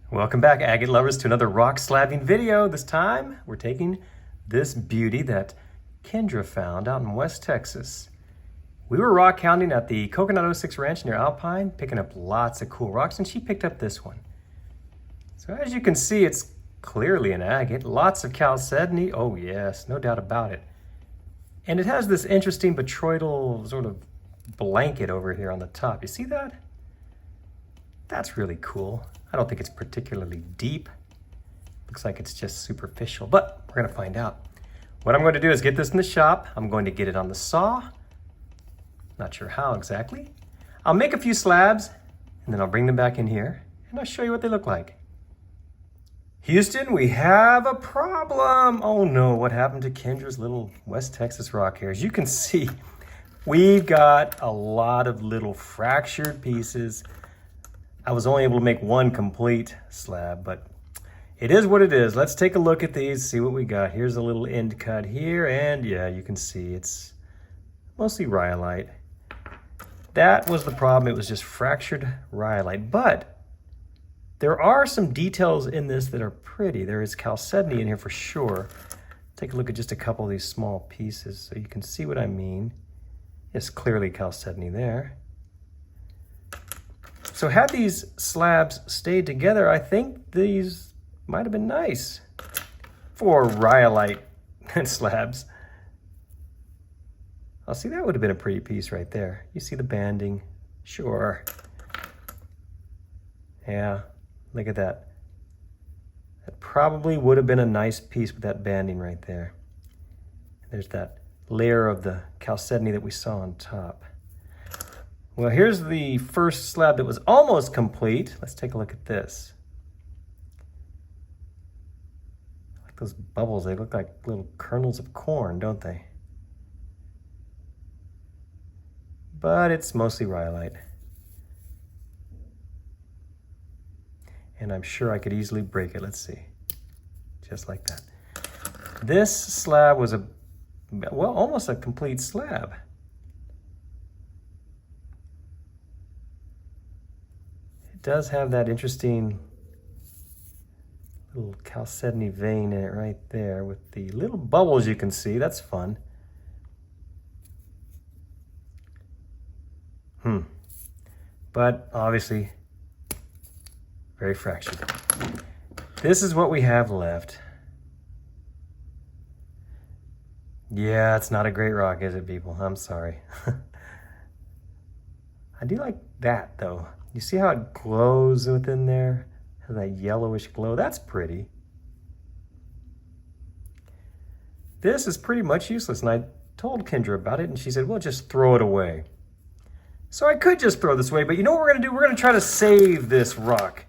Welcome back, agate lovers, to another rock slabbing video. This time, we're taking this beauty that Kendra found out in West Texas. We were rock hounding at the Coconut 06 Ranch near Alpine, picking up lots of cool rocks, and she picked up this one. So as you can see, it's clearly an agate. Lots of chalcedony. Oh yes, no doubt about it. And it has this interesting botryoidal sort of blanket over here on the top. You see that? That's really cool. I don't think it's particularly deep. Looks like it's just superficial, but we're gonna find out. What I'm going to do is get this in the shop. I'm going to get it on the saw. Not sure how exactly. I'll make a few slabs and then I'll bring them back in here and I'll show you what they look like. Houston, we have a problem. Oh no, what happened to Kendra's little West Texas rock here? As you can see, we've got a lot of little fractured pieces. I was only able to make one complete slab, but it is what it is. Let's take a look at these, see what we got. Here's a little end cut here, and yeah, you can see it's mostly rhyolite. That was the problem. It was just fractured rhyolite, but there are some details in this that are pretty. There is chalcedony in here for sure. Take a look at just a couple of these small pieces so you can see what I mean. It's clearly chalcedony there. So had these slabs stayed together, I think these might have been nice for rhyolite slabs. I'll see, that would have been a pretty piece right there. You see the banding, sure. Yeah, look at that. That probably would have been a nice piece with that banding right there. There's that layer of the chalcedony that we saw on top. Well, here's the first slab that was almost complete. Let's take a look at this. Like those bubbles, they look like little kernels of corn, don't they? But it's mostly rhyolite. And I'm sure I could easily break it. Let's see. Just like that. This slab was almost a complete slab. Does have that interesting little chalcedony vein in it right there with the little bubbles you can see. That's fun. But obviously very fractured. This is what we have left. Yeah, it's not a great rock, is it, people? I'm sorry. I do like that though. You see how it glows within there? Has that yellowish glow. That's pretty. This is pretty much useless, and I told Kendra about it, and she said, well, just throw it away. So I could just throw this away, but you know what we're gonna do? We're gonna try to save this rock.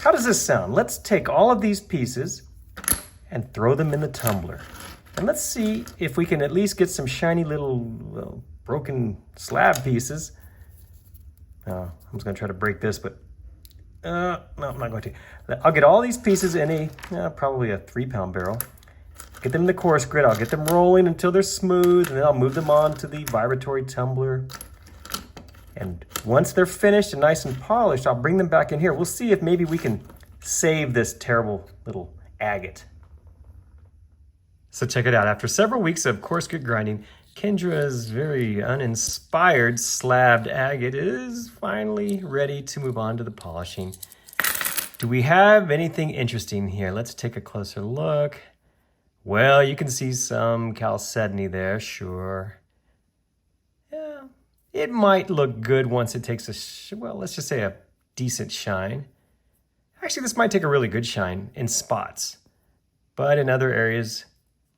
How does this sound? Let's take all of these pieces and throw them in the tumbler. And let's see if we can at least get some shiny little broken slab pieces. I'm just going to try to break this, but no, I'm not going to. I'll get all these pieces in probably a 3-pound barrel. Get them in the coarse grit. I'll get them rolling until they're smooth, and then I'll move them on to the vibratory tumbler. And once they're finished and nice and polished, I'll bring them back in here. We'll see if maybe we can save this terrible little agate. So check it out. After several weeks of coarse grit grinding, Kendra's very uninspired slabbed agate is finally ready to move on to the polishing. Do we have anything interesting here? Let's take a closer look. Well, you can see some chalcedony there, sure. Yeah, it might look good once it takes let's just say a decent shine. Actually, this might take a really good shine in spots, but in other areas,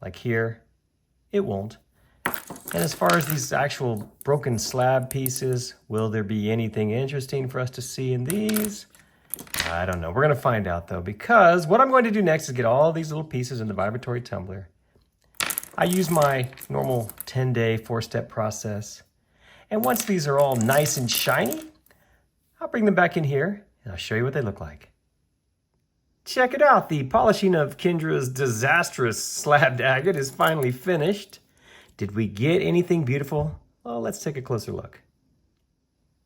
like here, it won't. And as far as these actual broken slab pieces, will there be anything interesting for us to see in these? I don't know. We're going to find out though, because what I'm going to do next is get all these little pieces in the vibratory tumbler. I use my normal 10-day 4-step process. And once these are all nice and shiny, I'll bring them back in here and I'll show you what they look like. Check it out. The polishing of Kendra's disastrous slabbed agate is finally finished. Did we get anything beautiful? Well, let's take a closer look.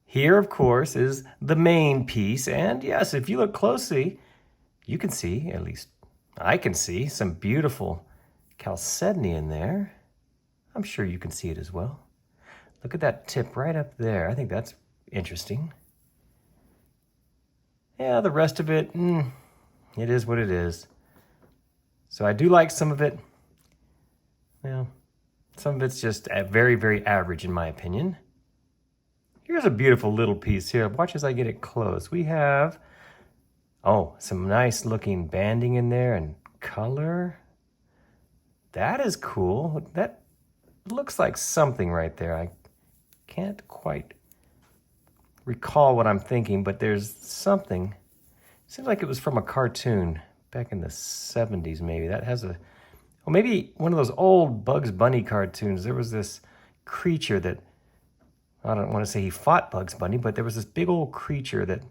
Here, of course, is the main piece. And yes, if you look closely, you can see, at least I can see, some beautiful chalcedony in there. I'm sure you can see it as well. Look at that tip right up there. I think that's interesting. Yeah, the rest of it, it is what it is. So I do like some of it. Well, some of it's just very, very average in my opinion. Here's a beautiful little piece here. Watch as I get it close. We have, some nice looking banding in there and color. That is cool. That looks like something right there. I can't quite recall what I'm thinking, but there's something. Seems like it was from a cartoon back in the 70s maybe. That has a, maybe one of those old Bugs Bunny cartoons. There was this creature that, I don't want to say he fought Bugs Bunny, but there was this big old creature that,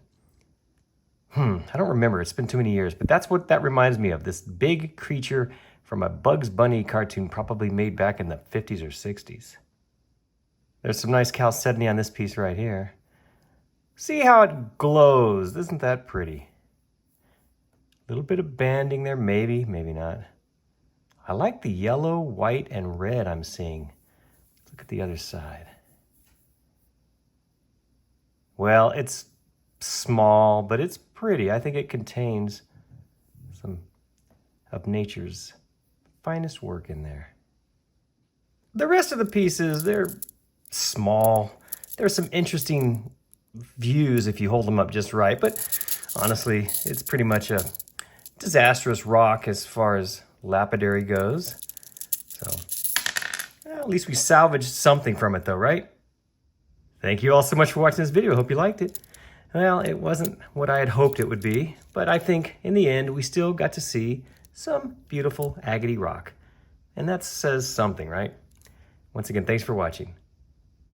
I don't remember. It's been too many years, but that's what that reminds me of. This big creature from a Bugs Bunny cartoon probably made back in the 50s or 60s. There's some nice chalcedony on this piece right here. See how it glows. Isn't that pretty? A little bit of banding there, maybe, maybe not. I like the yellow, white, and red I'm seeing. Look at the other side. Well, it's small, but it's pretty. I think it contains some of nature's finest work in there. The rest of the pieces, they're small. There's some interesting views if you hold them up just right, but honestly, it's pretty much a disastrous rock as far as lapidary goes. So, at least we salvaged something from it though, right? Thank you all so much for watching this video. I hope you liked it. Well, it wasn't what I had hoped it would be, but I think in the end, we still got to see some beautiful agate rock. And that says something, right? Once again, thanks for watching.